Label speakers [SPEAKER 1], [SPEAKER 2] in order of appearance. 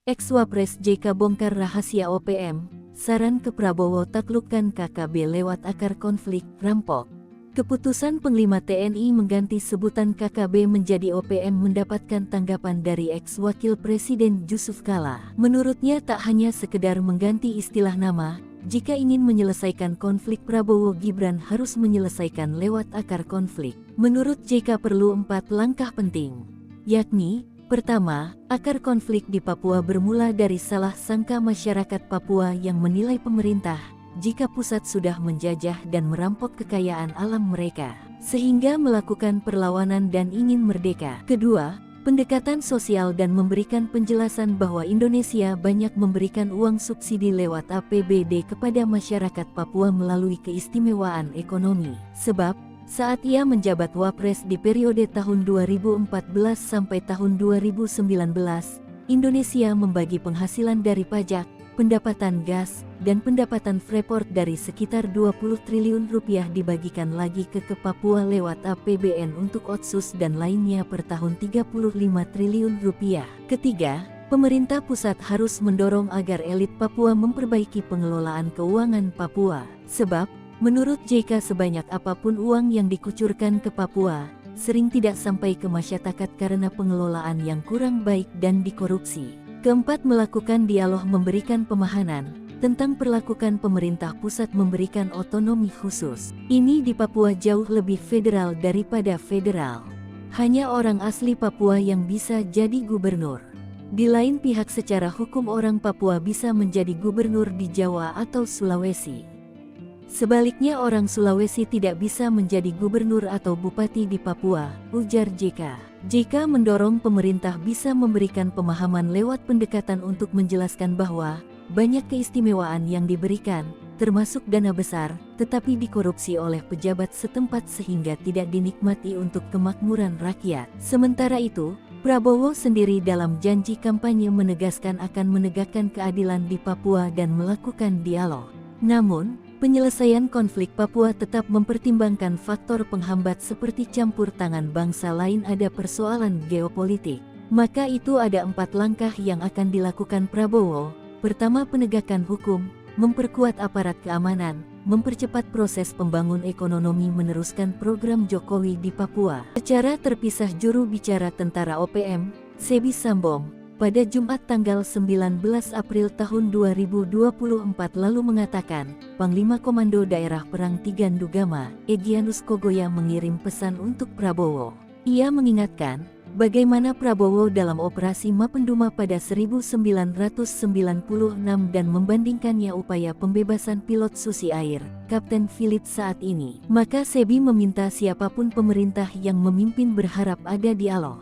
[SPEAKER 1] Ex-Wapres JK bongkar rahasia OPM, saran ke Prabowo taklukkan KKB lewat akar konflik, rampok. Keputusan Panglima TNI mengganti sebutan KKB menjadi OPM mendapatkan tanggapan dari ex-Wakil Presiden Yusuf Kala. Menurutnya tak hanya sekedar mengganti istilah nama, jika ingin menyelesaikan konflik Prabowo Gibran harus menyelesaikan lewat akar konflik. Menurut JK perlu 4 langkah penting, yakni: pertama, akar konflik di Papua bermula dari salah sangka masyarakat Papua yang menilai pemerintah, jika pusat sudah menjajah dan merampok kekayaan alam mereka, sehingga melakukan perlawanan dan ingin merdeka. Kedua, pendekatan sosial dan memberikan penjelasan bahwa Indonesia banyak memberikan uang subsidi lewat APBD kepada masyarakat Papua melalui keistimewaan ekonomi. Sebab, saat ia menjabat Wapres di periode tahun 2014 sampai tahun 2019, Indonesia membagi penghasilan dari pajak, pendapatan gas, dan pendapatan Freeport dari sekitar 20 triliun rupiah dibagikan lagi ke Papua lewat APBN untuk Otsus dan lainnya per tahun 35 triliun rupiah. Ketiga, pemerintah pusat harus mendorong agar elit Papua memperbaiki pengelolaan keuangan Papua. Sebab, menurut JK sebanyak apapun uang yang dikucurkan ke Papua, sering tidak sampai ke masyarakat karena pengelolaan yang kurang baik dan dikorupsi. Keempat, melakukan dialog memberikan pemahaman tentang perlakuan pemerintah pusat memberikan otonomi khusus. Ini di Papua jauh lebih federal daripada federal. Hanya orang asli Papua yang bisa jadi gubernur. Di lain pihak secara hukum orang Papua bisa menjadi gubernur di Jawa atau Sulawesi. Sebaliknya orang Sulawesi tidak bisa menjadi gubernur atau bupati di Papua, ujar JK. JK mendorong pemerintah bisa memberikan pemahaman lewat pendekatan untuk menjelaskan bahwa banyak keistimewaan yang diberikan, termasuk dana besar, tetapi dikorupsi oleh pejabat setempat sehingga tidak dinikmati untuk kemakmuran rakyat. Sementara itu, Prabowo sendiri dalam janji kampanye menegaskan akan menegakkan keadilan di Papua dan melakukan dialog. Namun, penyelesaian konflik Papua tetap mempertimbangkan faktor penghambat seperti campur tangan bangsa lain, ada persoalan geopolitik. Maka itu ada 4 langkah yang akan dilakukan Prabowo. Pertama, penegakan hukum, memperkuat aparat keamanan, mempercepat proses pembangun ekonomi, meneruskan program Jokowi di Papua. Secara terpisah, juru bicara tentara OPM, Sebi Sambong, pada Jumat tanggal 19 April tahun 2024 lalu mengatakan, Panglima Komando Daerah Perang Tigandugama, Egyanus Kogoya mengirim pesan untuk Prabowo. Ia mengingatkan, bagaimana Prabowo dalam operasi Mapenduma pada 1996 dan membandingkannya upaya pembebasan pilot Susi Air, Kapten Philip saat ini. Maka Sebi meminta siapapun pemerintah yang memimpin berharap ada dialog.